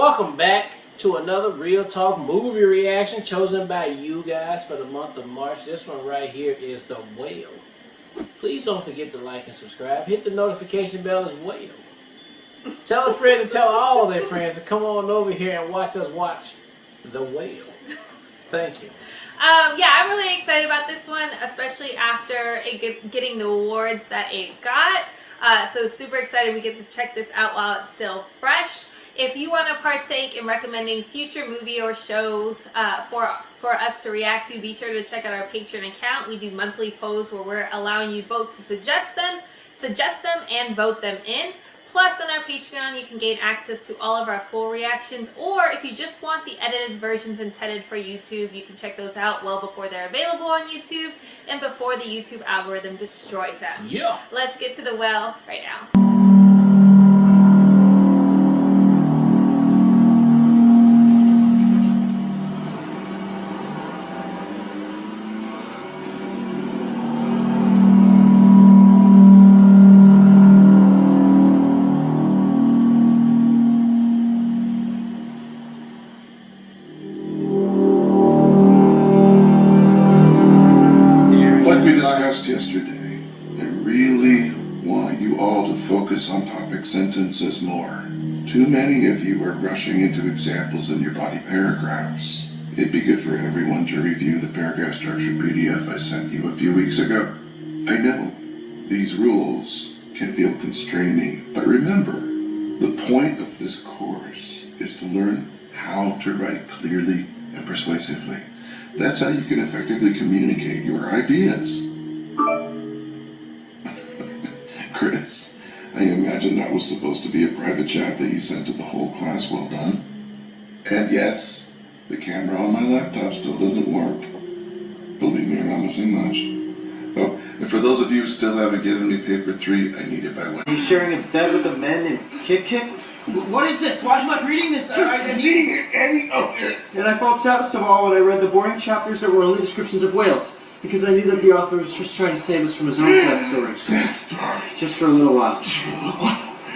Welcome back to another Real Talk movie reaction chosen by you guys for the month of March. This one right here is The Whale. Please don't forget to like and subscribe. Hit the notification bell as well. Tell a friend and tell all their friends to come on over here and watch us watch The Whale. Thank you. Yeah, I'm really excited about this one, especially after it getting the awards that it got. So super excited we get to check this out while it's still fresh. If you want to partake in recommending future movie or shows for us to react to, be sure to check out our Patreon account. We do monthly polls where we're allowing you both to suggest them, and vote them in. Plus, on our Patreon, you can gain access to all of our full reactions, or if you just want the edited versions intended for YouTube, you can check those out well before they're available on YouTube and before the YouTube algorithm destroys them. Yeah. Let's get to The Whale right now. Yesterday, I really want you all to focus on topic sentences more. Too many of you are rushing into examples in your body paragraphs. It'd be good for everyone to review the paragraph structured PDF I sent you a few weeks ago. I know these rules can feel constraining, but remember, the point of this course is to learn how to write clearly and persuasively. That's how you can effectively communicate your ideas. Chris, I imagine that was supposed to be a private chat that you sent to the whole class. Well done. And yes, the camera on my laptop still doesn't work. Believe me, I'm not missing much. Oh, and for those of you who still haven't given me paper 3, I need it by Wednesday. Are you sharing a bed with a man named Kit? What is this? Why am I reading this? Reading it, Eddie. Okay. And I felt saddest of all when I read the boring chapters that were only descriptions of whales, because I knew that the author was just trying to save us from his own sad story. Sad story. Just for a little while.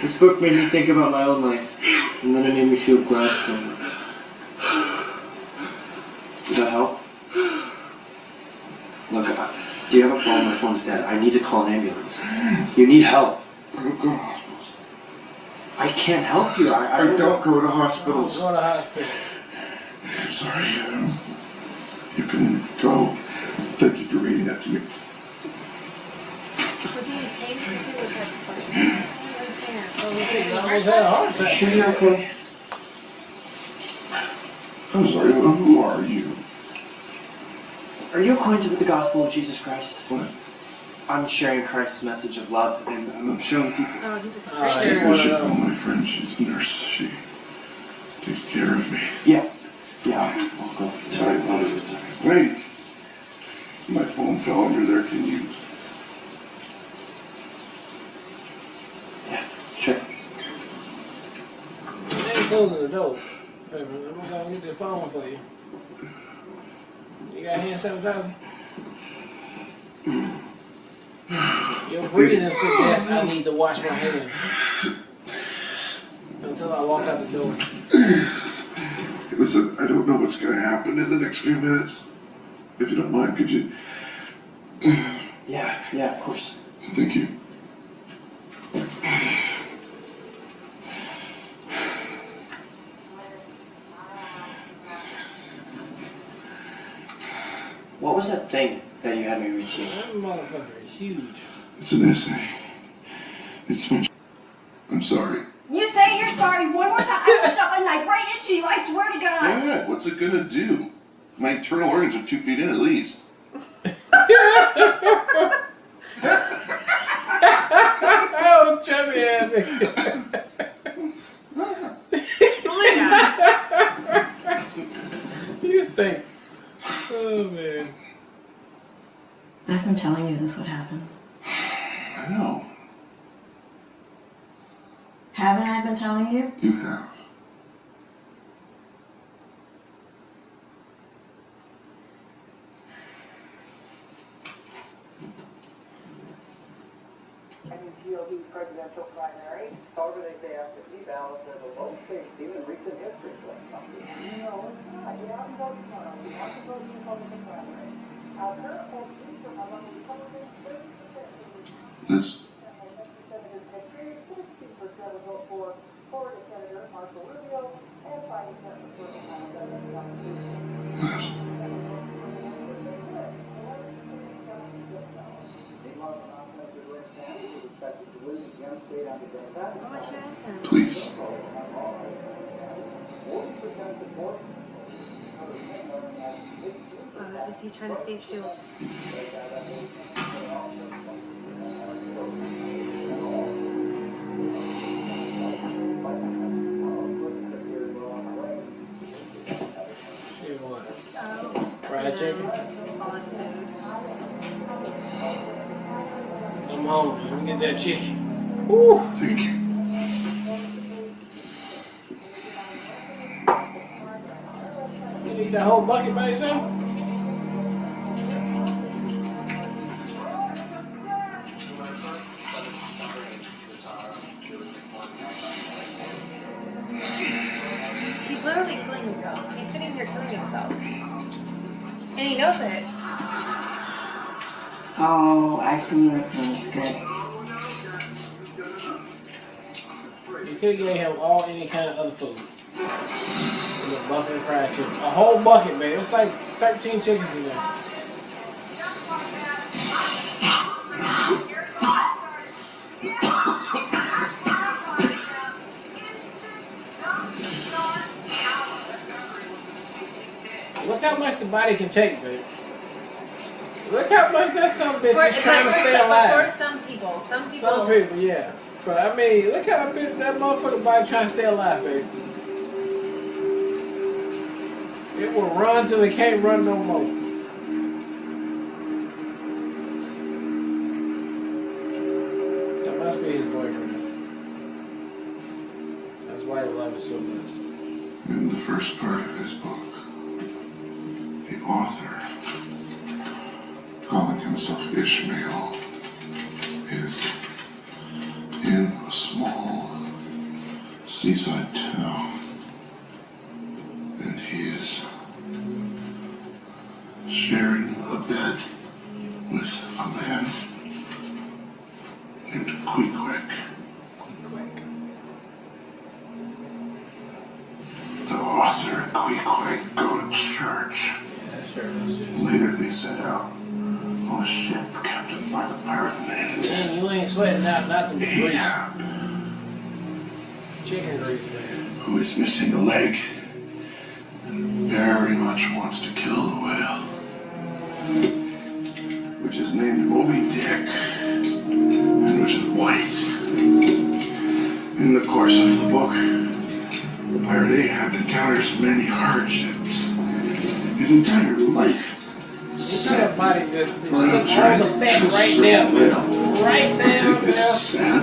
This book made me think about my own life, and then it made me feel glad for him. Did that help? Look, do you have a phone? My phone's dead. I need to call an ambulance. You need help. I don't go to hospitals. I can't help you. I don't go to hospitals. Go to hospital. I'm sorry. You can go. Thank you for reading that to me. Was he in pain? Sure you're okay. I'm sorry, who are you? Are you acquainted with the gospel of Jesus Christ? What? I'm sharing Christ's message of love, and I'm showing people. Oh, he's a I stranger. should call my friend. She's a nurse. She takes care of me. Yeah, I'll go. Sorry, wait. My phone fell under there. Can you? Yeah, sure. They ain't closing the door. Wait a minute, I'm gonna get the phone for you. You got hand sanitizer? Your breathing suggests I need to wash my hands until I walk out the door. Hey, listen, I don't know what's going to happen in the next few minutes. If you don't mind, could you? Yeah, of course. Thank you. What was that thing that you had me read to you? That motherfucker is huge. It's an essay. It's my. I'm sorry. You say you're sorry one more time, I will shove my knife right into you, I swear to God. What? What's it gonna do? My internal organs are 2 feet in at least. Oh, chubby ass nigga. Oh my God. You stink. Oh, man. I've been telling you this would happen. I know. Haven't I been telling you? You have. Any GOP presidential primary. However, they say absentee ballots are the lowest they've seen in recent history. No, it's not. You have to vote tomorrow. You have to vote in the Republican primary. Current polls from among Republicans, 30%. This. Senators Nick Craig, 60% will vote for Florida Senator Marco Rubio, and 5% for Ohio Senator John Lewis. Please. Is he trying to save Shield? Fried chicken? All his food. I'm hungry. Let me get that chicken. Woo! Thank you. You eat that whole bucket by yourself? He's literally killing himself. He's sitting here killing himself. And he knows it. Oh, I've seen this one. It's good. You could have gave him any kind of other food. With a bucket of fried chicken. A whole bucket, man. It's like 13 chickens in there. Look how much the body can take, babe. Look how much that some bitch is trying to stay alive. For some people. Some people, yeah. But I mean, look how that motherfucker body trying to stay alive, baby. It will run till it can't run no more. That must be his boyfriend. That's why he loves it so much. In the first part of his book, the author, calling himself Ishmael, is in a small seaside town, and he is sharing a bed with a man named Queequeg. Quick. The author and Queequeg go to church. Yeah, sure. That's just... Later they set out on a ship captained by the pirate man Man, you ain't sweating out nothing but grease. Ahab, Chicken grease, man. who is missing a leg and very much wants to kill the whale, which is named Moby Dick, and which is white. In the course of the book, the pirate Ahab encounters many hardships. His entire life That body just for suck all trying the to fat kill right certain now. whale. Right I now, think this is sad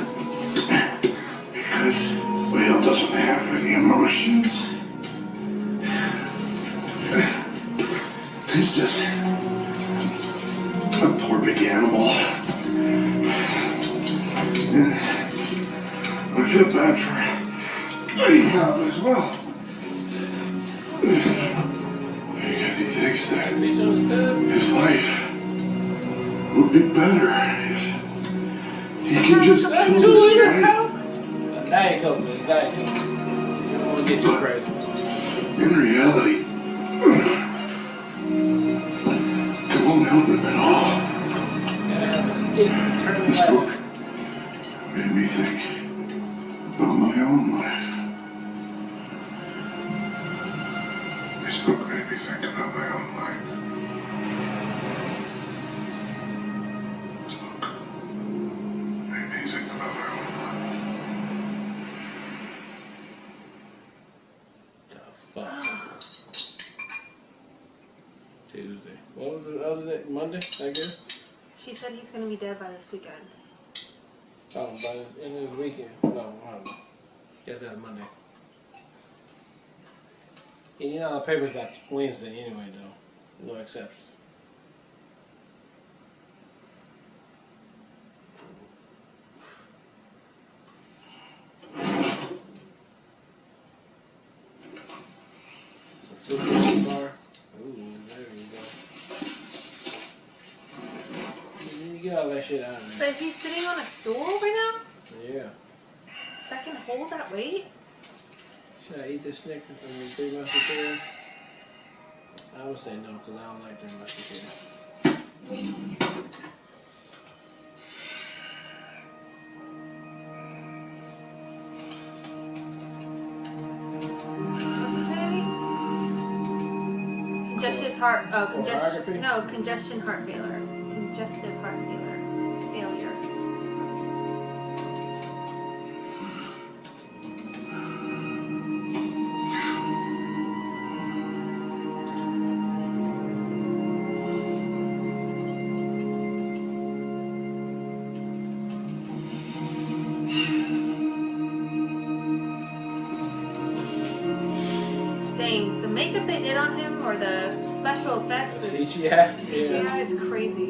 because whale doesn't have any emotions. He's just a poor big animal. And I feel bad for Ahab as well. Because he thinks that Misunderstood. his life would be better if he can just kill That's this 2 liter guy. Coke? Diet Coke, man. Diet Coke. You don't want to get too crazy. In reality, it won't help him at all. Gotta have a stick to turn the This light book on. made me think about my own life. This book made me think about my own life. This book made me think about my own life. The fuck? Tuesday. What was the other day? Monday, I guess? She said he's gonna be dead by this weekend. Oh, by this end of this weekend. No, I don't know. Guess that's Monday. And you know the paper's about Wednesday anyway, though. No exceptions. Super bar. Ooh, there you go. You get all that shit out of But there. is he sitting on a stool right now? Yeah. That can hold that weight? Should I eat this Snickers? I mean, 3 Musketeers? I would say no, because I don't like 3 Musketeers. What's it say? Congestive heart. Oh, Choreography? no, congestion heart failure. Congestive heart failure. Dang, the makeup they did on him or the special effects The is, CGI? CGI is crazy.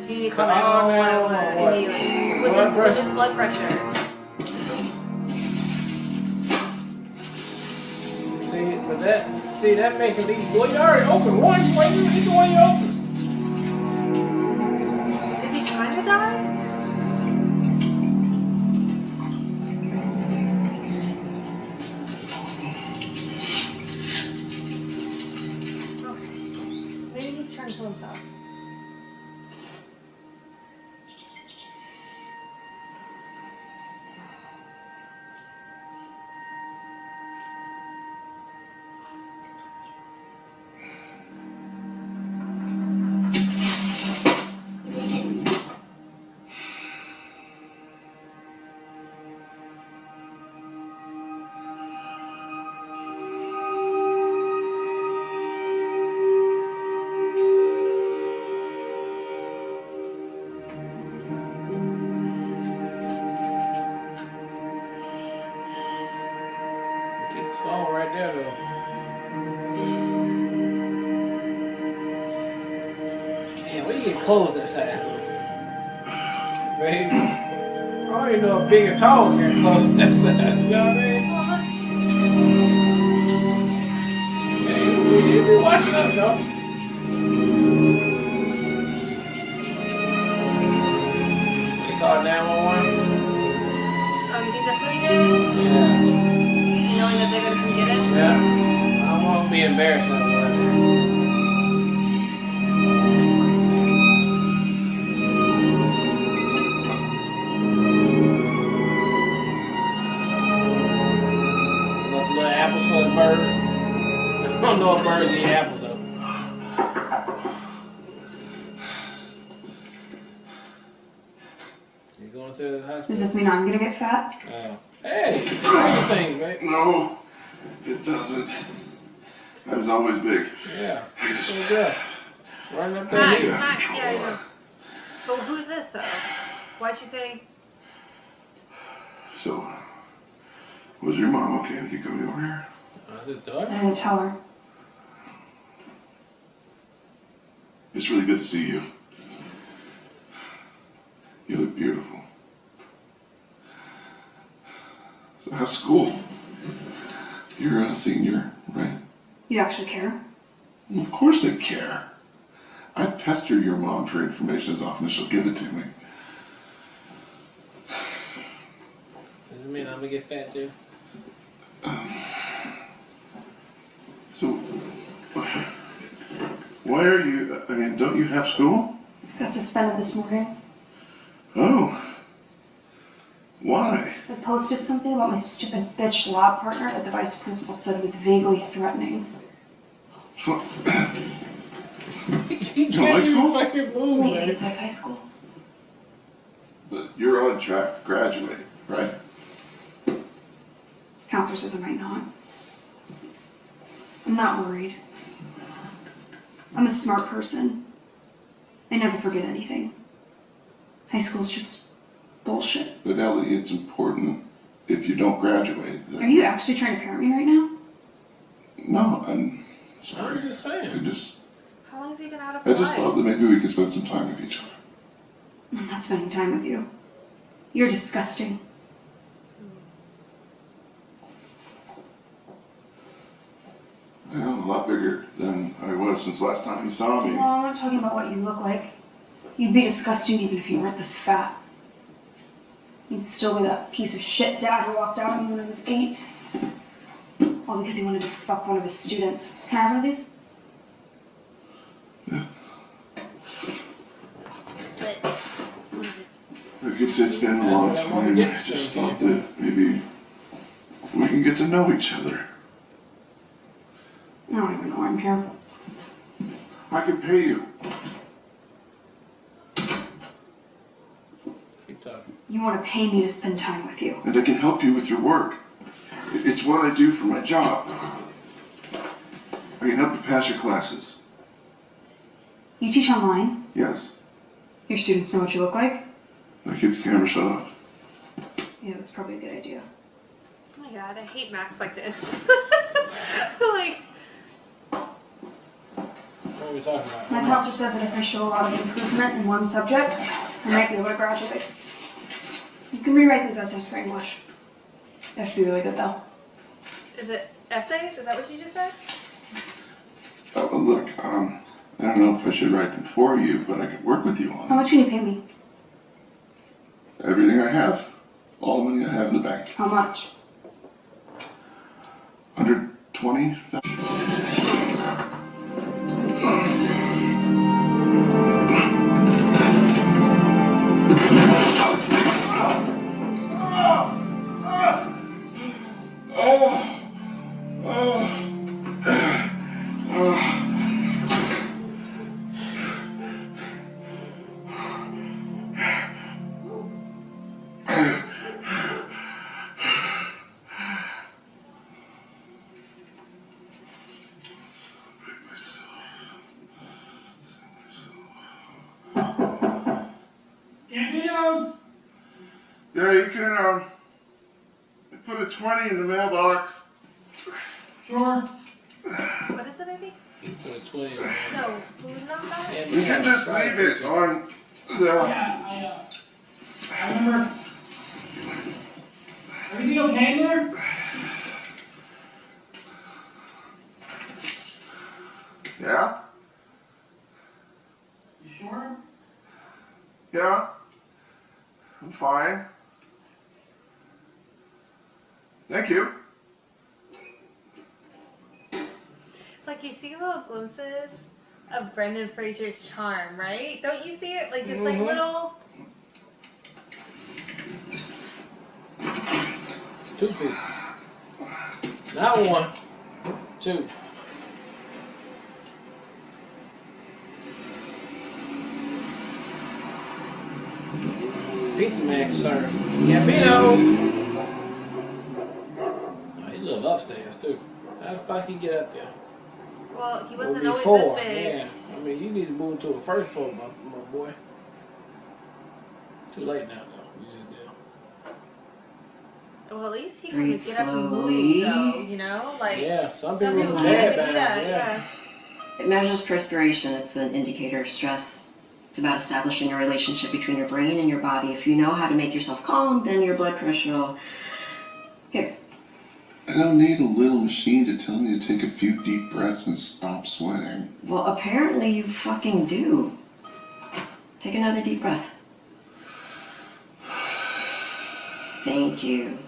You need to call Call 911 what? immediately. With Blood his pressure? blood pressure. See, that making me. Well, you already opened one. Why you eat the one you opened? Is he trying to die? Okay. Maybe he's trying to kill himself. Keep the phone right there, though. Yeah, where you get clothes that size, though? Baby. I don't even know if big and tall can get clothes that size. You know what I mean? Yeah, you be washing up, though. They call 911? Oh, you think that's what he did? Yeah. Knowing that they're gonna come get him? Yeah. I don't want to be embarrassed like that. Enough little apples for the bird. I don't know if birds eat apples though. You going to the hospital? Does this mean I'm gonna get fat? Oh. Hey, these things, mate. No, it doesn't. I was always big. Yeah. I just. Pretty good. Running up there. Max, here. Max, yeah, I know. But who's this though? Why'd she say? So, was your mom okay with you coming over here? Oh, is this dark? I didn't tell her. It's really good to see you. You look beautiful. So, how's school? You're a senior, right? You actually care? Well, of course I care. I pester your mom for information as often as she'll give it to me. Does it mean I'm gonna get fat too? So, why are you, I mean, don't you have school? Got suspended this morning. Oh. Why? I posted something about my stupid bitch lab partner that the vice principal said was vaguely threatening. What? He like can't even school? fucking move, Wait, man. it's like high school. But you're on track to graduate, right? Counselor says I might not. I'm not worried. I'm a smart person. I never forget anything. High school's just bullshit. But Ellie, it's important if you don't graduate. Are you actually trying to parent me right now? No, I'm I'm sorry. just I saying. just How long has he been out of thought life? that maybe we could spend some time with each other. I'm not spending time with you. You're disgusting. Well, a lot bigger than I was since last time you saw me. No, I'm not talking about what you look like. You'd be disgusting even if you weren't this fat. You'd still be that piece of shit dad who walked out on me when I was 8. All because he wanted to fuck one of his students. Can I have one of these? It's been a long time. I just thought that maybe we can get to know each other. I don't even know why I'm here. I can pay you. Keep talking. You want to pay me to spend time with you. And I can help you with your work. It's what I do for my job. I can help you pass your classes. You teach online? Yes. Your students know what you look like? Now keep the camera shut off. Yeah, that's probably a good idea. Oh my god, I hate Max like this. Like, What are we talking about? My counselor says that if I show a lot of improvement in one subject, I might be able to graduate. You can rewrite these essays for English. They have to be really good though. is it essays? Is that what you just said? Oh, look, I don't know if I should write them for you, but I could work with you on How them. much can you pay me? Everything I have. All the money I have in the bank. How much? 120? Campinos! Yeah, you can, put a 20 in the mailbox. Sure. What is it, baby? Put a 20 in there. No, who's number? And You can just leave it on the... Yeah, I remember. Everything okay there? Yeah? You sure? Yeah? I'm fine. Thank you. Like, you see little glimpses of Brendan Fraser's charm, right? Don't you see it? Like, just like little. Two people. Not one. Two. Pizza man concerned. Gambinos! Oh, he live upstairs too. How the fuck he get up there? Well, he Or wasn't always before, this big. yeah. I mean, you need to move to a first floor, my boy. Too late now, though. You just did. Well, at least he Breathe can get up and slowly. move, though. You know, like Yeah, some some people people are can't bad even do that. down, Yeah. It measures perspiration. It's an indicator of stress. It's about establishing a relationship between your brain and your body. If you know how to make yourself calm, then your blood pressure will... Here. I don't need a little machine to tell me to take a few deep breaths and stop sweating. Well, apparently you fucking do. Take another deep breath. Thank you.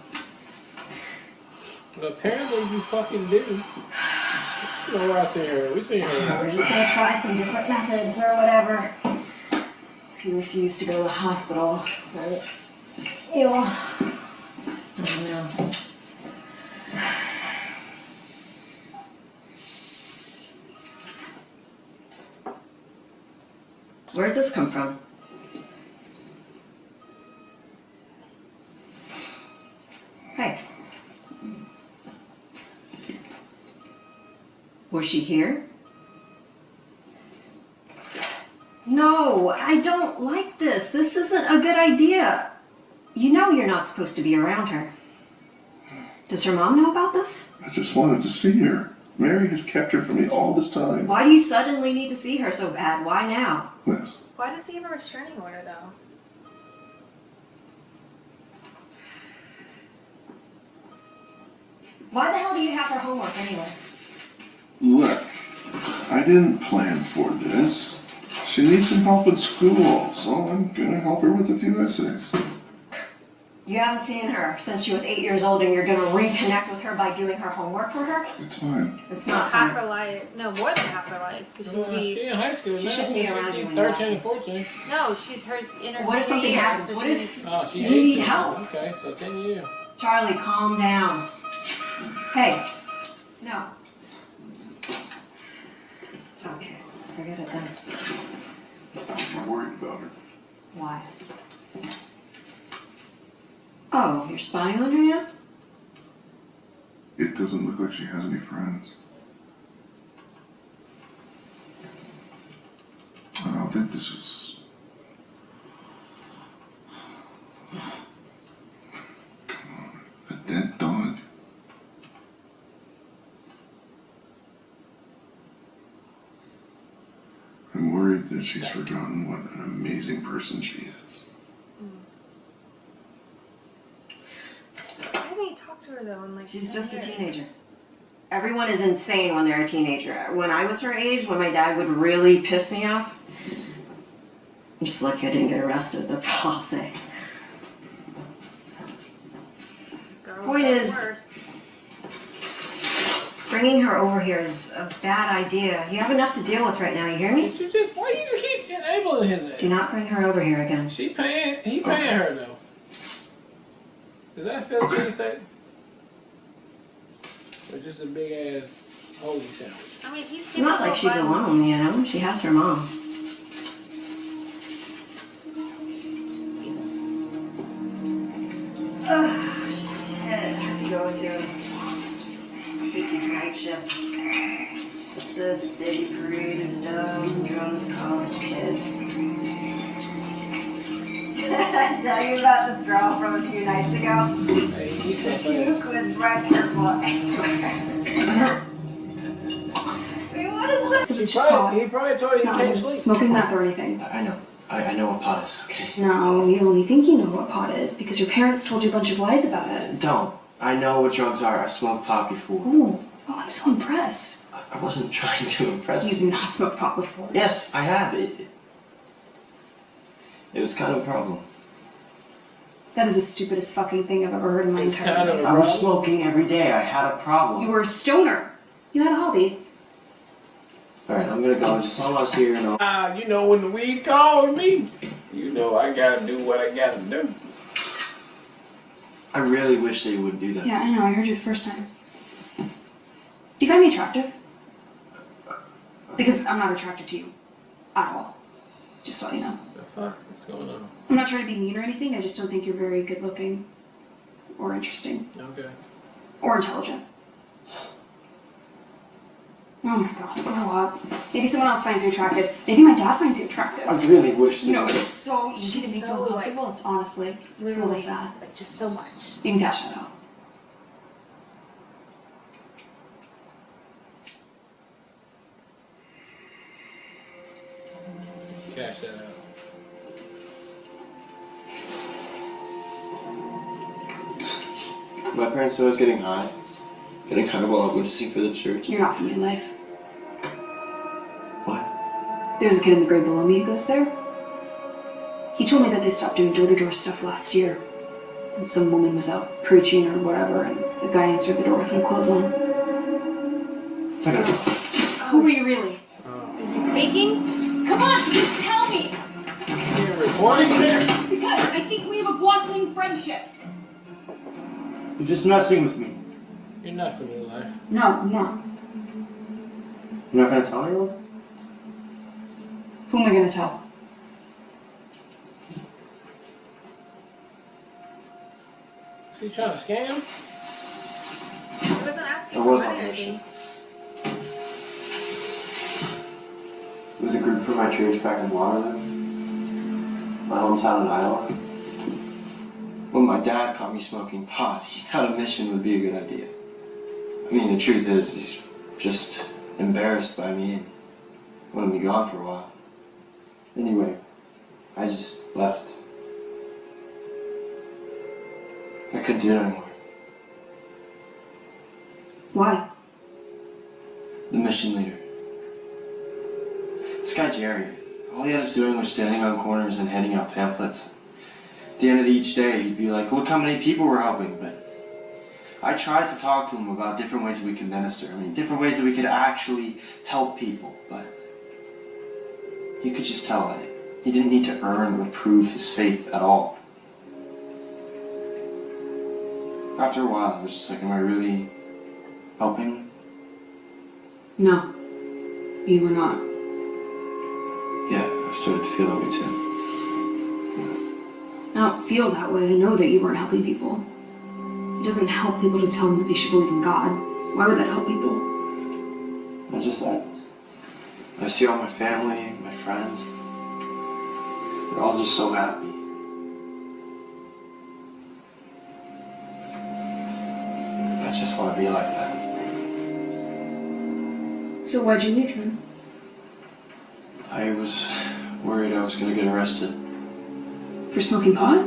Well, apparently you fucking do. You know where I see her? We see her. We're just gonna try some different methods or whatever. If you refuse to go to the hospital, right? You'll... I don't know. Where'd this come from? Hey. Was she here? No, I don't like this. This isn't a good idea. You know you're not supposed to be around her. Does her mom know about this? I just wanted to see her. Mary has kept her from me all this time. Why do you suddenly need to see her so bad? Why now? Liz, Why does he have a restraining order, though? Why the hell do you have her homework anyway? Look, I didn't plan for this. She needs some help in school, so I'm gonna help her with a few essays. You haven't seen her since she was 8 years old, and you're gonna reconnect with her by doing her homework for her? It's fine. It's not Half fun. her life. No, more than half her life. Because She in high school She now, shouldn't so be around she's you when 13 and that 14. no, she's her in her What if senior something year, happens? so What she if- needs- Oh, she You need 18. help. Okay, so 10 years. Charlie, calm down. Hey. No. Okay, forget it then. I'm worried about her. Why? Oh, you're spying on her now? It doesn't look like she has any friends. I don't think this is... Come on, a dead dog. I'm worried that she's forgotten what an amazing person she is. I haven't even talked to her though in like She's 10 just a years. teenager. Everyone is insane when they're a teenager. When I was her age, when my dad would really piss me off, I'm just lucky I didn't get arrested, that's all I'll say. Girls Point get is- worse. Bringing her over here is a bad idea. You have enough to deal with right now, you hear me? She just, why you just keep enabling his ass? Do not bring her over here again. He paying her though. Is that a Philly cheesesteak? Or just a big ass hoagie sandwich? I mean, he's It's not like she's alone, you know? She has her mom. Oh, shit. Trip to go soon. I hate these night shifts. It's just this steady parade of dumb, drunk college kids. Did I tell you about this girl from a few nights ago? Hey, he's so You fast. was right careful, I swear. I mean, what is this? Because it's just hot. He probably told It's you you not can't like sleep. smoking meth or anything. I know. I know what pot is, okay? No, you only think you know what pot is because your parents told you a bunch of lies about it. Don't. I know what drugs are. I've smoked pot before. Ooh, oh, I'm so impressed. I wasn't trying to impress You've you. not smoked pot before. Yes, I have. It was kind of a problem. That is the stupidest fucking thing I've ever heard in my It's entire kind of life. a- I was smoking every day. I had a problem. You were a stoner. You had a hobby. Alright, I'm gonna go. Just saw us here and all. You know when the weed called me, you know I gotta do what I gotta do. I really wish they would do that. Yeah, I know. I heard you the first time. Do you find me attractive? Because I'm not attracted to you. At all. Just so you know. The fuck? What's going on? I'm not trying to be mean or anything. I just don't think you're very good looking. Or interesting. Okay. Or intelligent. Oh my god, grow up. Maybe someone else finds you attractive. Maybe my dad finds you attractive. I really wish You they know, would. it's so easy She's to make you so, uncomfortable. It's honestly, it's a little Literally, sad. like just so much. You can cash that out. Cash that out. My parents know I was getting high. Getting high while I was sing for the church. You're not from New Life. What? There's a kid in the grade below me who goes there. He told me that they stopped doing door-to-door stuff last year. And some woman was out preaching or whatever, and the guy answered the door with no clothes on. I don't know. Who are you really? Is he faking? Come on, just tell me! You're recording there? Because I think we have a blossoming friendship. You're just messing with me. You're not from New Life. No, I'm not. You're not gonna tell anyone? Who am I gonna tell? Is he trying to scam? He wasn't asking I for was money on or a mission. anything. With a group from my church back in Waterloo. My hometown in Iowa. When my dad caught me smoking pot, he thought a mission would be a good idea. I mean, the truth is, he's just embarrassed by me and wanted me gone for a while. Anyway, I just left. I couldn't do it anymore. Why? the mission leader. This guy Jerry, all he had us doing was standing on corners and handing out pamphlets. At the end of each day, he'd be like, look how many people we're helping. But I tried to talk to him about different ways that we could minister. I mean, different ways that we could actually help people. But you could just tell that he didn't need to earn or prove his faith at all. After a while, I was just like, am I really helping? No, you were not. Yeah, I started to feel that way too. I don't feel that way. I know that you weren't helping people. It doesn't help people to tell them that they should believe in God. Why would that help people? I see all my family, my friends. They're all just so happy. I just want to be like that. So why'd you leave then? I was worried I was going to get arrested For smoking pot?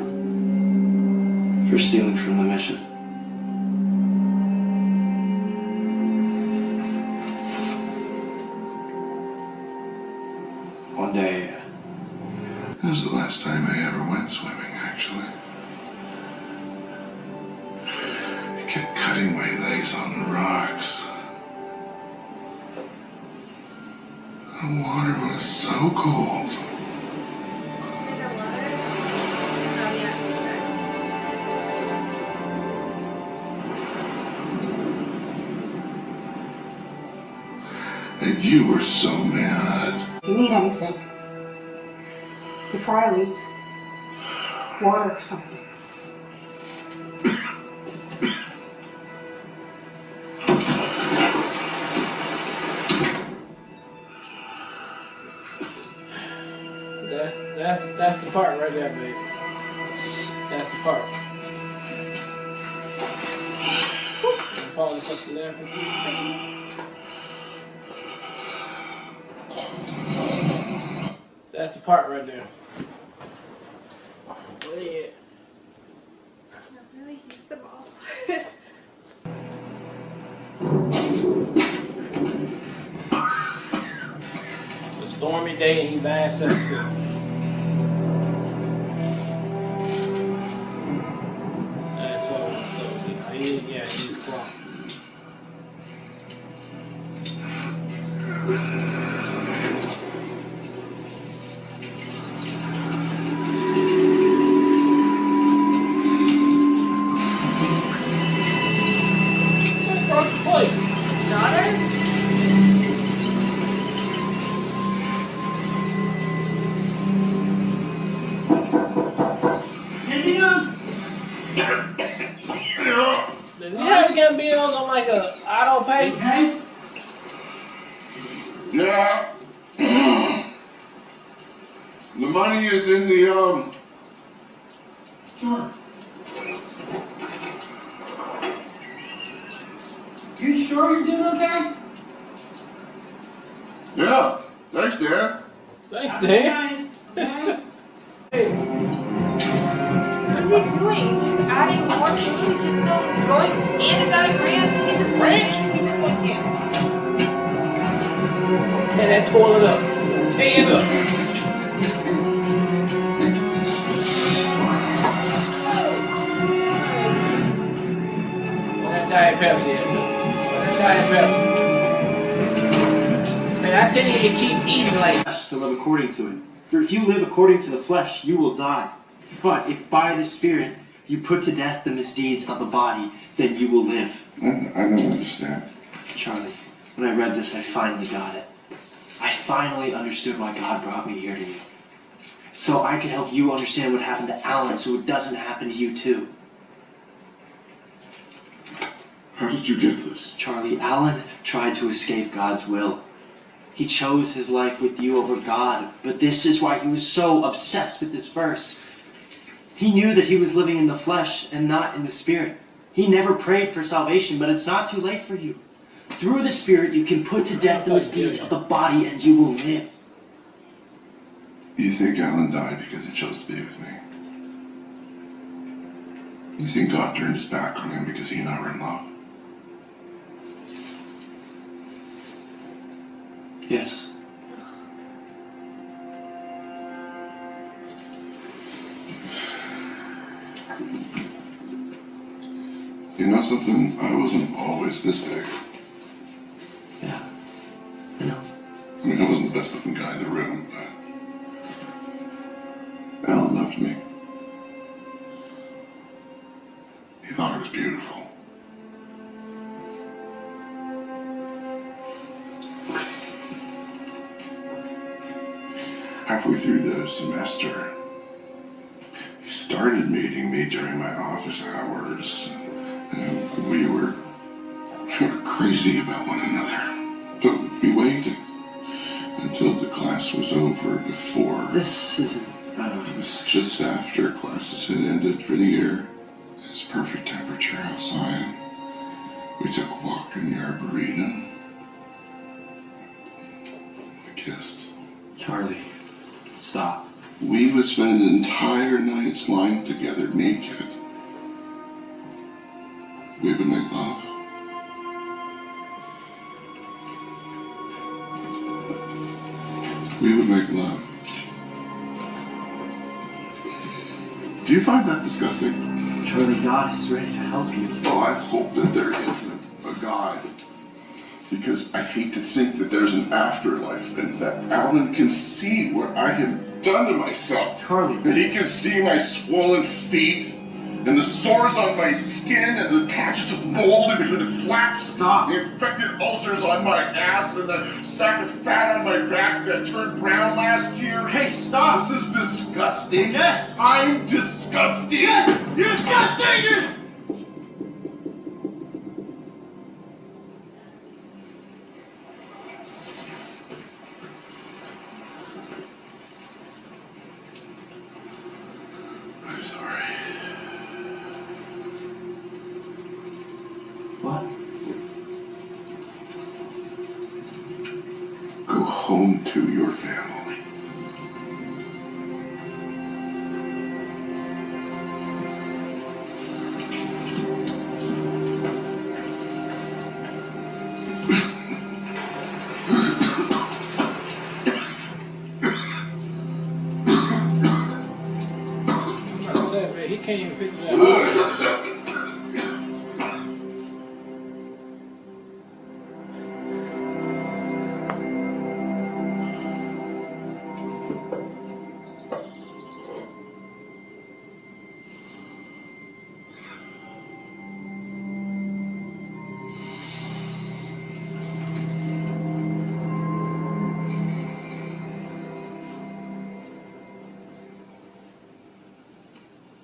for stealing from the mission. One day, This was the last time I ever went swimming, actually. I kept cutting my legs on the rocks. The water was so cold. And you were so mad. If you need anything, before I leave, water or something. That's the part right there, babe. That's the part. Pause the question there, please. That's the part right there. What is it? Not really use them all. It's a stormy day and he by himself too. That's what I was told. He's quiet. Daughter? Anything else? Does he have gun bills on like a auto pay? Okay. Yeah. The money is in the, Sure. You sure you're doing okay? Yeah. Thanks, Dad. Thanks, Okay. Dan. Okay. What is he doing? He's just adding more food. He's just still going. And is that a ranch? He's just Ranch? He's just like, yeah. Tear that toilet up. Tear it up. Well, that Diet Pepsi is. That Diet Pepsi. Man, I couldn't even keep eating like. To live according to it. For if you live according to the flesh, you will die. But if by the Spirit you put to death the misdeeds of the body, then you will live. I don't understand. Charlie, when I read this, I finally got it. I finally understood why God brought me here to you. So I could help you understand what happened to Alan so it doesn't happen to you too. How did you get this? Charlie, Alan tried to escape God's will. He chose his life with you over God, but this is why he was so obsessed with this verse. He knew that he was living in the flesh and not in the Spirit. He never prayed for salvation, but it's not too late for you. Through the Spirit, you can put to death the misdeeds of the body and you will live. You think Alan died because he chose to be with me? You think God turned his back on him because he and I were in love? Yes. You know something? I wasn't always this big. Yeah. I know. I mean, I wasn't the best looking guy in the room, but Alan loved me. He thought I was beautiful. Halfway through the semester, he started meeting me during my office hours. And we were crazy about one another. But we waited until the class was over before. This isn't. It was just after classes had ended for the year. It was perfect temperature outside. We took a walk in the arboretum. We kissed. Charlie, stop. We would spend entire nights lying together naked. We would make love. We would make love. Do you find that disgusting? Charlie, God is ready to help you. Oh, I hope that there isn't a God. Because I hate to think that there's an afterlife and that Alan can see what I have done to myself. Charlie. And he can see my swollen feet and the sores on my skin and the patches of mold in between the flaps. Stop. The infected ulcers on my ass and the sack of fat on my back that turned brown last year. Hey, stop. This is disgusting. Yes. I'm disgusting. Yes. You're disgusting. I'm sorry. What? Go home to your family. Like I said, man, he can't even figure that out.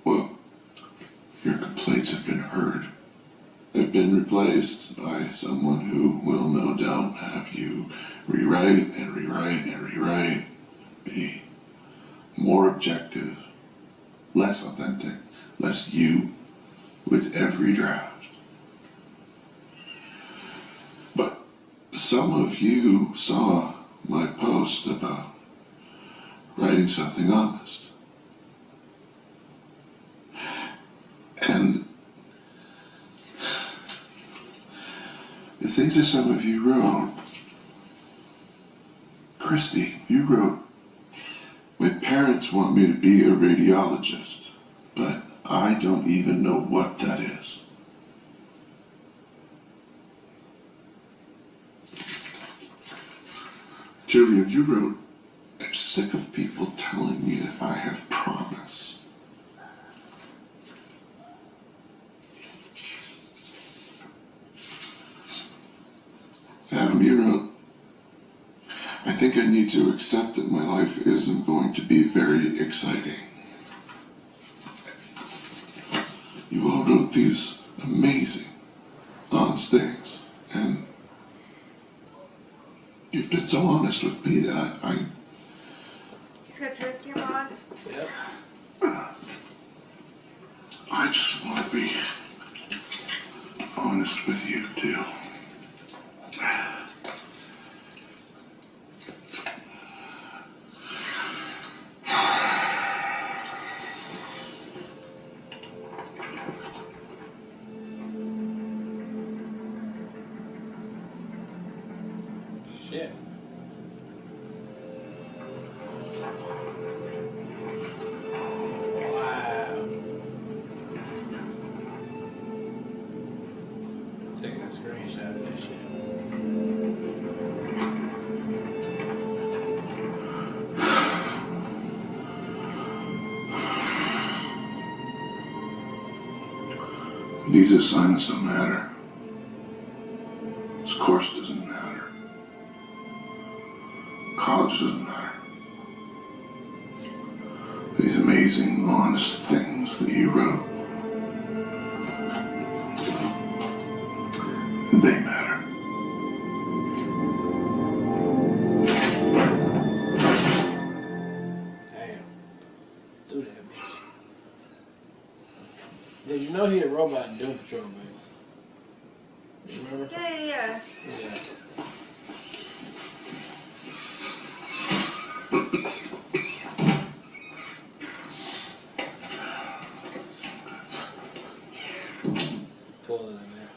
Well, your complaints have been heard. They've been replaced by someone who will no doubt have you rewrite and rewrite and rewrite. Be more objective, less authentic, less you with every draft. But some of you saw my post about writing something honest. And the things that some of you wrote, Christy, you wrote, my parents want me to be a radiologist, but I don't even know what that is. Julian, you wrote, I'm sick of people telling me that I have promise. Adam, you wrote, I think I need to accept that my life isn't going to be very exciting. You all wrote these amazing, honest things, and you've been so honest with me that I He's got to turn his camera on. Yep. I just want to be honest with you too. Shit. use out of that shit. These assignments don't matter. This course doesn't matter. College doesn't matter. These amazing, honest things that you wrote, they matter. Damn. Do that, bitch. Did you know he a robot in Doom Patrol, baby? You remember? Yeah. Yeah. Toilet in there.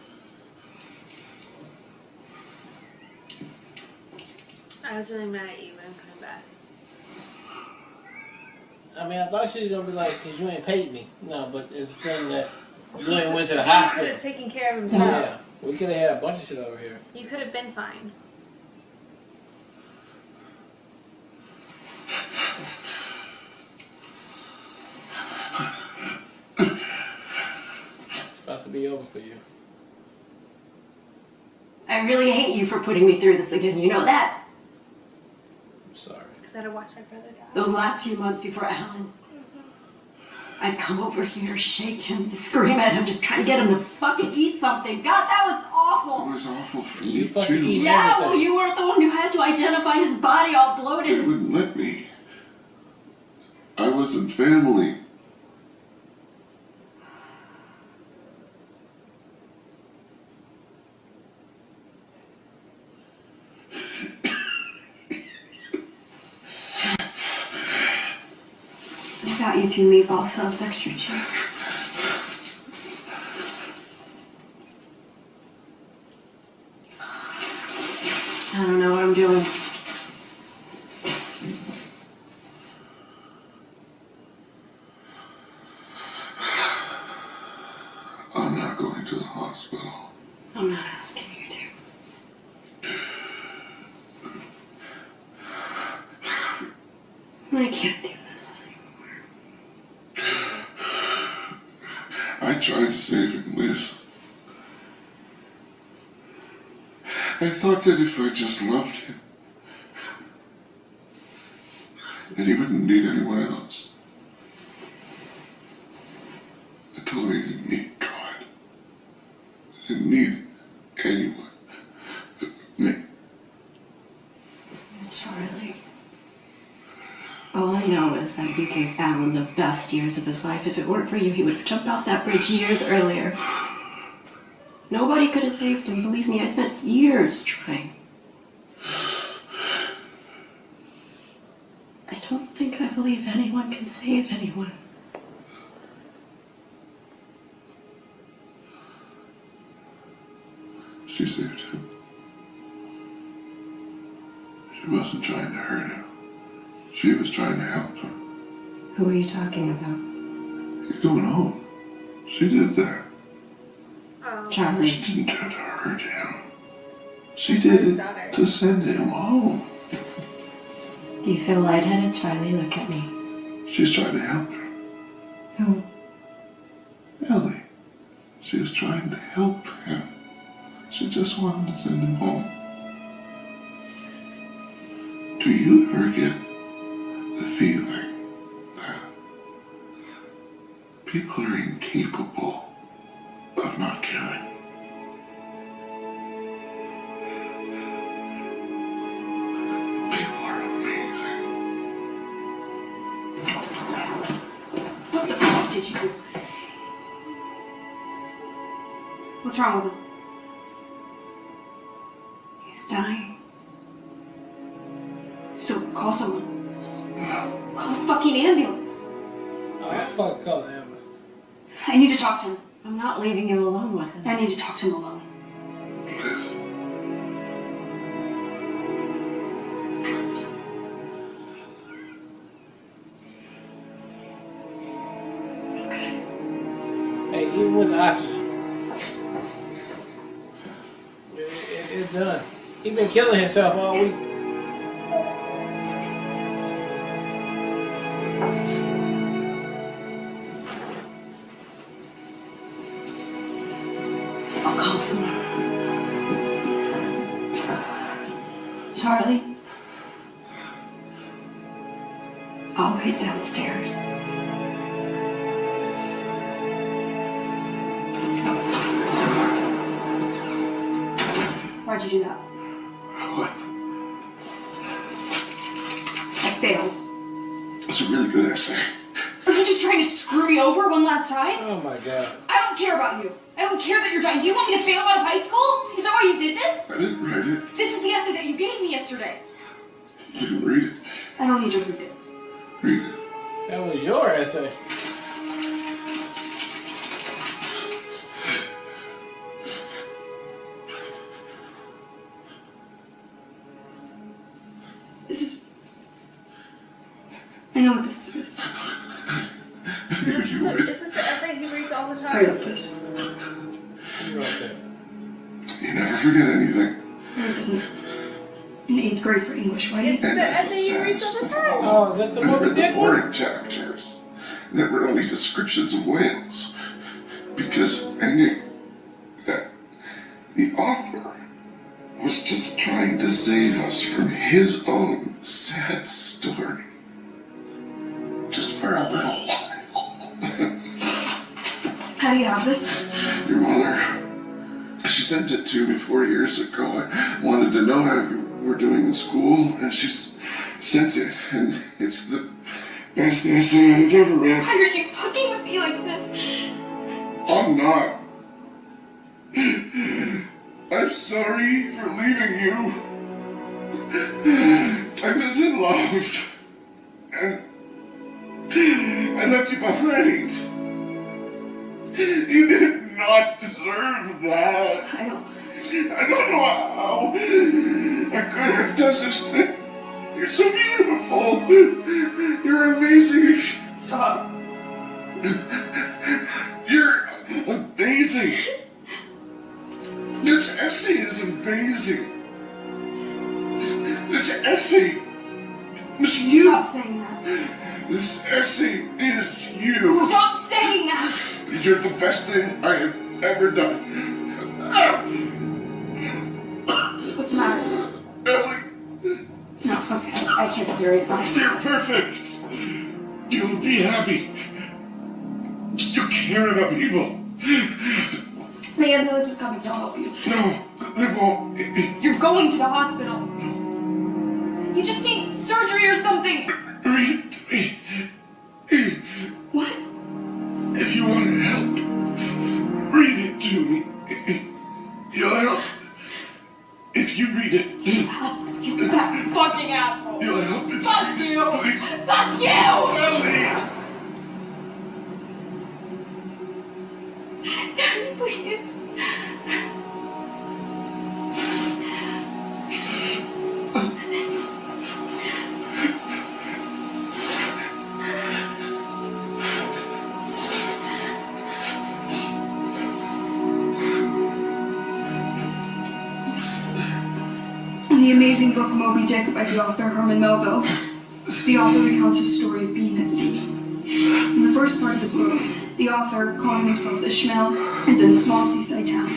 I was really mad at you when I'm coming back. I mean, I thought she was gonna be like, "Cause you ain't paid me." No, but it's the thing that you ain't went to the He could hospital. have taken care of himself. Yeah, we could have had a bunch of shit over here. You could have been fine. It's about to be over for you. I really hate you for putting me through this again. You know that? I'm sorry. Because I had to watch my brother die. Those last few months before Alan, I'd come over here, shake him, scream at him, just trying to get him to fucking eat something. God, that was It awful. was awful for You me fucking too. eat Yeah, everything. well, you were the one who had to identify his body all They bloated. wouldn't let me. I wasn't family. I got you 2 meatball subs, extra cheese. I don't know what I'm doing. I'm not going to the hospital. I'm not asking you to. I can't do this anymore. I tried to save him, Liz. I thought that if I just loved him, that he wouldn't need anyone else. I told him he didn't need God. He didn't need anyone but me. Charlie. All I know is that you gave Alan the best years of his life. If it weren't for you, he would have jumped off that bridge years earlier. Nobody could have saved him. Believe me, I spent years trying. I don't think I believe anyone can save anyone. She saved him. She wasn't trying to hurt him. She was trying to help him. Who are you talking about? He's going home. She did that. Oh. Charlie. She didn't try to hurt him. She did it to send him home. Do you feel lightheaded, Charlie? Look at me. She's trying to help him. Who? Ellie. She was trying to help him. She just wanted to send him home. Do you ever get the feeling that people are incapable of not caring? People are amazing. What the fuck did you do? What's wrong with him? He's dying. So call someone. Call a fucking ambulance. Oh, I fucking call the ambulance. I need to talk to him. I'm not leaving you alone with him. I need to talk to him alone. Liz. Hey, even with the oxygen. done. He been killing himself all week. I'll call someone. Charlie? I'll wait downstairs. Why'd you do that? What? I failed. It's a really good essay. Are you just trying to screw me over one last time? Oh my god. I don't care about you. I don't care that you're dying. Do you want me to fail out of high school? Is that why you did this? I didn't write it. This is the essay that you gave me yesterday. You didn't read it. I don't need you to read it. Read it. That was your essay. This is... I know what this is. Is this the essay he reads all the I time? wrote this. You wrote that. You never forget anything. I wrote this in 8th grade for English. Why It's didn't the essay he reads all the time. Oh, is that the I Moby read the Dick one? boring chapters that were only descriptions of whales because I knew that the author was just trying to save us from his own sad story. Just for a little while. How do you have this? Your mother, she sent it to me 4 years ago. I wanted to know how you were doing in school, and she sent it, and it's the best essay I've ever read. Why are you fucking with me like this? I'm not. I'm sorry for leaving you. I was in love, and I left you behind. You did not deserve that. I don't... I don't know how I could have done such thing. You're so beautiful. You're amazing. Stop. You're amazing. This essay is amazing. This essay is you. Stop saying that. This essay is you. Stop saying that! You're the best thing I have ever done. What's the matter? Ellie, No, okay. I can't hear it. you're perfect. You'll be happy. You care about people. The ambulance is coming. They'll help you. No, they won't. You're going to the hospital. You just need surgery or something. Read it to me. What? If you want to help, read it to me. You'll help. If you read it, You fat fucking asshole. you'll help me. Fuck you. Please. Fuck you! Ellie! Please. In the amazing book Moby Dick by the author Herman Melville, the author recounts his story of being at sea. In the first part of his book, the author, calling himself Ishmael, is in a small seaside town,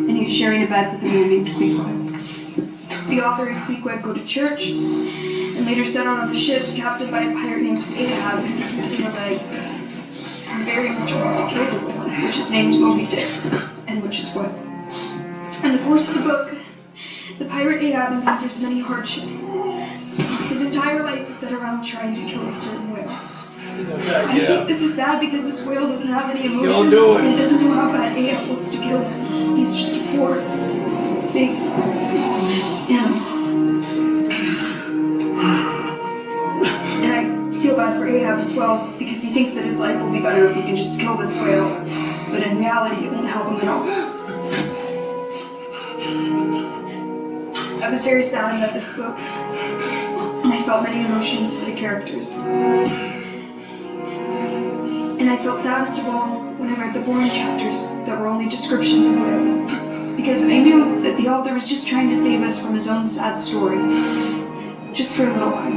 and he is sharing a bed with a man named Queequeg. The author and Queequeg go to church, and later set out on a ship captained by a pirate named Ahab who's missing a leg, and very much wants to kill the one, which is named Moby Dick, and which is what. In the course of the book, the pirate Ahab encounters many hardships. His entire life is set around trying to kill a certain whale. I think this is sad because this whale doesn't have any emotions Don't do it. and doesn't know how bad Ahab wants to kill him. He's just a poor, big animal. And I feel bad for Ahab as well because he thinks that his life will be better if he can just kill this whale. But in reality, it won't help him at all. I was very sad about this book, and I felt many emotions for the characters. And I felt saddest of all when I read the boring chapters that were only descriptions of whales. Because I knew that the author was just trying to save us from his own sad story. Just for a little while.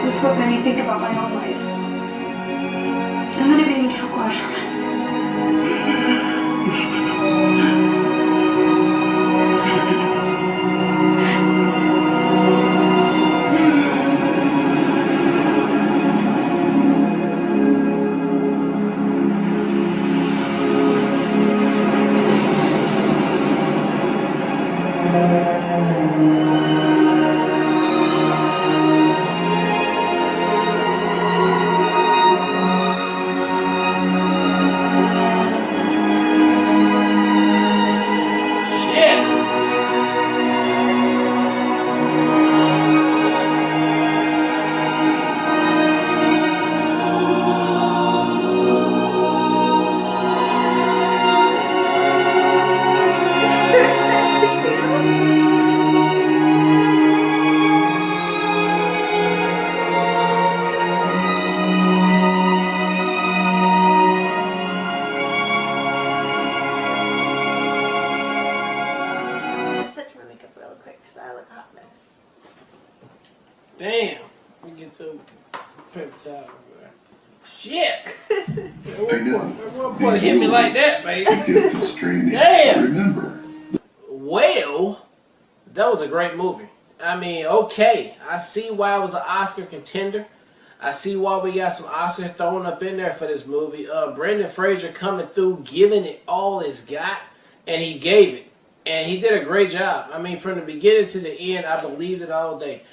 This book made me think about my own life. And then it made me feel glad for mine. Just touch my makeup real quick because I look a hot mess. Damn. Let me get the paper towel. Shit. I know. One point hit me like that, man. Give this training. Damn. Remember, Well, that was a great movie. I mean, okay. I see why it was an Oscar contender. I see why we got some Oscars thrown up in there for this movie. Brendan Fraser coming through, giving it all he's got, and he gave it. And he did a great job. I mean, from the beginning to the end, I believed it all day.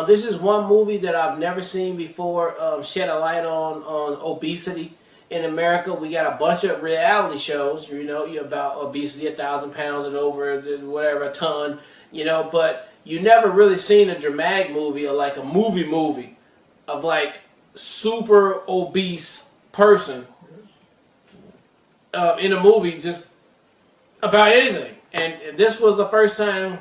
This is one movie that I've never seen before shed a light on obesity in America. We got a bunch of reality shows, you know, about obesity, 1,000 pounds and over, whatever, a ton, you know, but you never really seen a dramatic movie or like a movie of like super obese person in a movie just about anything. And this was the first time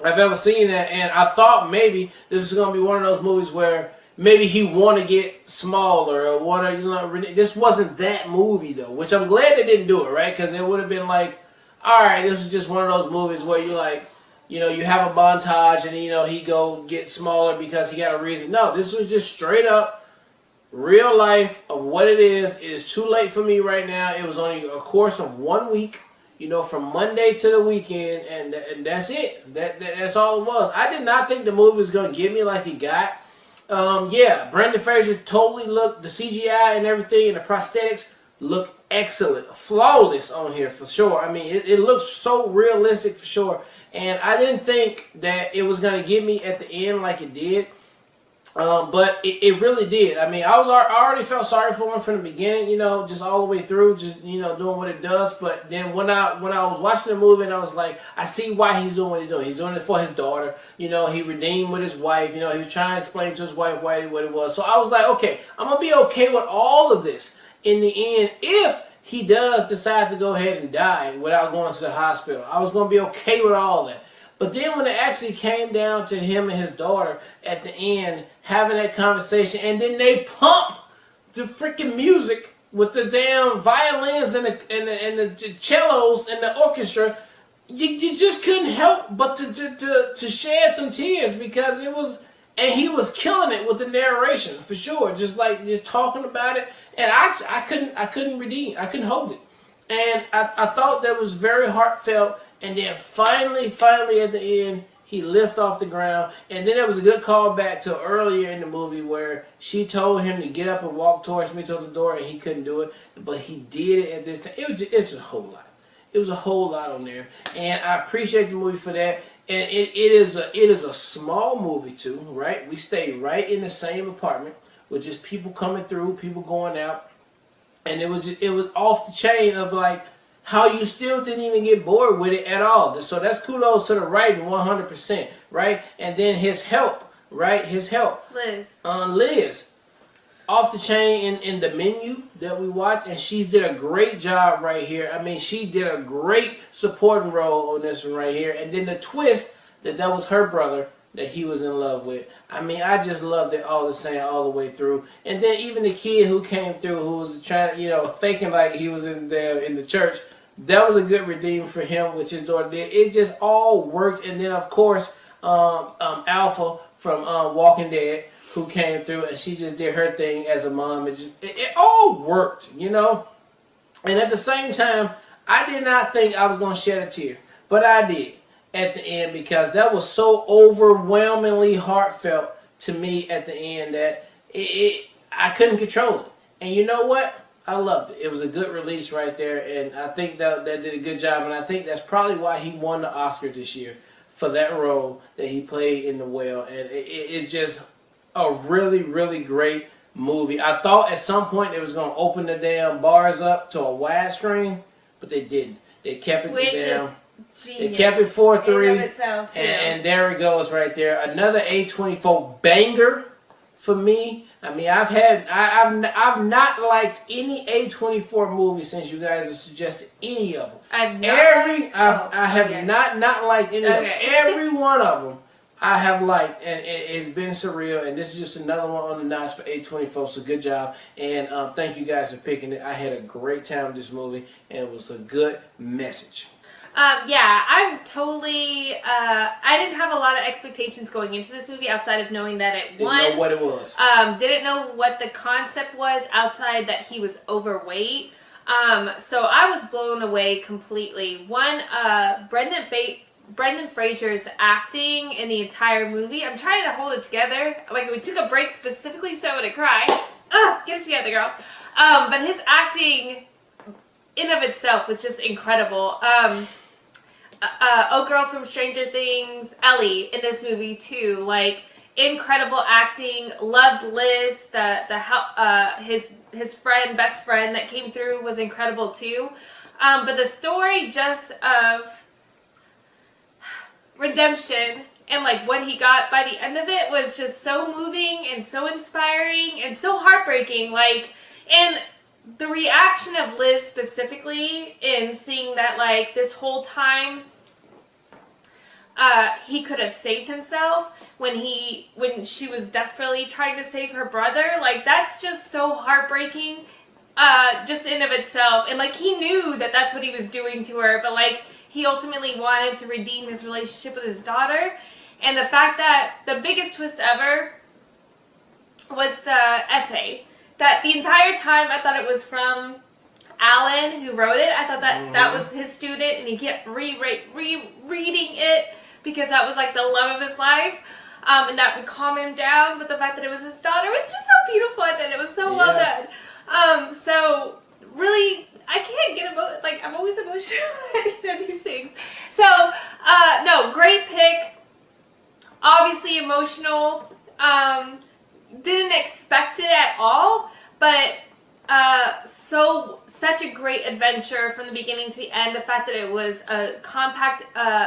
I've ever seen that, and I thought maybe this is going to be one of those movies where maybe he want to get smaller or want to, you know, this wasn't that movie though, which I'm glad they didn't do it, right? Because it would have been like, all right, this is just one of those movies where you like, you know, you have a montage and, you know, he go get smaller because he got a reason. No, this was just straight up real life of what it is. It is too late for me right now. It was only a course of 1 week. You know, from Monday to the weekend, and that's it. That's all it was. I did not think the movie was going to get me like it got. Yeah, Brendan Fraser totally looked, the CGI and everything, and the prosthetics look excellent. Flawless on here, for sure. I mean, it looks so realistic, for sure. And I didn't think that it was going to get me at the end like it did. But it really did. I mean, I already felt sorry for him from the beginning, you know, just all the way through, just, you know, doing what it does. But then when I was watching the movie, and I was like, I see why he's doing what he's doing. He's doing it for his daughter. You know, he redeemed with his wife. You know, he was trying to explain to his wife what it was. So I was like, okay, I'm going to be okay with all of this in the end if he does decide to go ahead and die without going to the hospital. I was going to be okay with all that. But then when it actually came down to him and his daughter at the end having that conversation, and then they pump the freaking music with the damn violins and the cellos and the orchestra, you just couldn't help but to shed some tears because it was, and he was killing it with the narration for sure, just talking about it, and I couldn't hold it, and I thought that was very heartfelt. And then finally at the end, he lifted off the ground. And then there was a good callback to earlier in the movie where she told him to get up and walk towards me to the door, and he couldn't do it. But he did it at this time. It's just a whole lot. It was a whole lot on there. And I appreciate the movie for that. And it is a small movie too, right? We stay right in the same apartment with just people coming through, people going out. And it was off the chain of like, how you still didn't even get bored with it at all. So that's kudos to the writing 100%, right? And then his help, right? His help. Liz. Off the chain in the menu that we watched, and she did a great job right here. I mean, she did a great supporting role on this one right here. And then the twist that was her brother that he was in love with. I mean, I just loved it all the same, all the way through. And then even the kid who came through, who was trying, faking like he was in the church, that was a good redeem for him, which his daughter did. It just all worked. And then, of course, Alpha from Walking Dead, who came through, and she just did her thing as a mom. It all worked, And at the same time, I did not think I was going to shed a tear, but I did at the end, because that was so overwhelmingly heartfelt to me at the end that I couldn't control it. And you know what? I loved it. It was a good release right there, and I think that did a good job, and I think that's probably why he won the Oscar this year for that role that he played in The Whale. And it's just a really, really great movie. I thought at some point they was going to open the damn bars up to a widescreen, but they didn't. They kept it down. They kept it 4:3, and there it goes right there. Another A24 banger for me. I mean, I've not liked any A24 movie since you guys have suggested any of them. I have not liked any of them. Every one of them I have liked, and it's been surreal. And this is just another one on the notch for A24. So good job, and thank you guys for picking it. I had a great time with this movie, and it was a good message. I'm totally, I didn't have a lot of expectations going into this movie outside of knowing that it won. Didn't know what it was. Didn't know what the concept was outside that he was overweight. So I was blown away completely. One, Brendan Fraser's acting in the entire movie. I'm trying to hold it together. Like, we took a break specifically so I wouldn't cry. Get it together, girl. But his acting in of itself was just incredible. Girl from Stranger Things, Ellie in this movie too, like, incredible acting. Loved Liz, his best friend that came through was incredible too. But the story just of redemption and like what he got by the end of it was just so moving and so inspiring and so heartbreaking. And the reaction of Liz specifically in seeing that, like, this whole time he could have saved himself when she was desperately trying to save her brother, like, that's just so heartbreaking just in of itself. And like, he knew that that's what he was doing to her, but like, he ultimately wanted to redeem his relationship with his daughter. And the fact that the biggest twist ever was the essay. That the entire time I thought it was from Alan who wrote it. I thought that was his student, and he kept rereading it because that was like the love of his life, and that would calm him down. But the fact that it was his daughter was just so beautiful. I thought it was so well done. So really, I can't get emotional. Like, I'm always emotional at these things. So no, great pick. Obviously emotional. Didn't expect it at all, but such a great adventure from the beginning to the end. The fact that it was a compact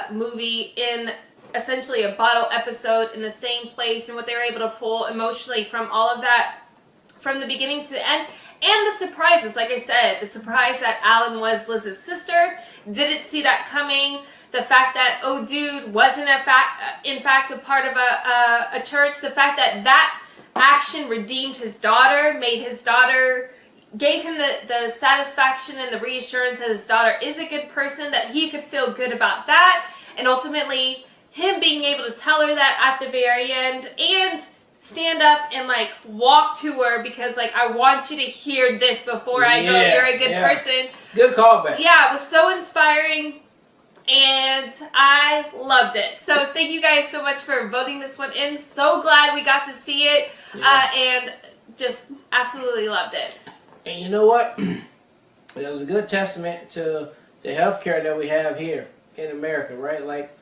movie in essentially a bottle episode in the same place, and what they were able to pull emotionally from all of that from the beginning to the end. And the surprises, like I said, the surprise that Alan was Liz's sister, didn't see that coming. The fact that, oh dude, wasn't in fact a part of a church. The fact that action redeemed his daughter, gave him the satisfaction and the reassurance that his daughter is a good person, that he could feel good about that, and ultimately him being able to tell her that at the very end, and stand up and like walk to her because like, I want you to hear this before I go. You're a good person. Good callback. Yeah, it was so inspiring. And I loved it. So thank you guys so much for voting this one in. So glad we got to see it, and just absolutely loved it. And you know what? It was a good testament to the healthcare that we have here in America, right? Like,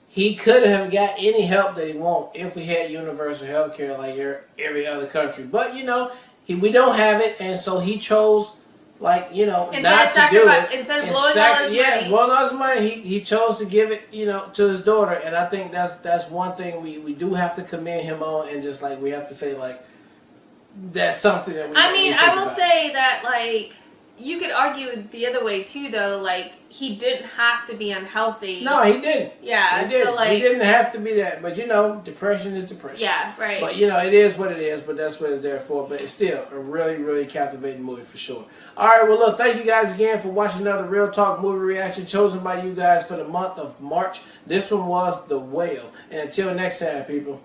he could have got any help that he want if we had universal healthcare like every other country. But we don't have it, and so he chose, not to do it. Instead of blowing all his money. Blowing all his money, he chose to give it, to his daughter. And I think that's one thing we do have to commend him on, and just like we have to say, like, that's something that we. I mean, I will say that, like, you could argue the other way too, though. Like, he didn't have to be unhealthy. No, he didn't. Yeah, he didn't. so like, he didn't have to be that. But you know, depression is depression. yeah, right. But you know, it is what it is. But that's what it's there for. But it's still a really, really captivating movie for sure. All right, well, look, thank you guys again for watching another Real Talk movie reaction chosen by you guys for the month of March. This one was The Whale. And until next time, people.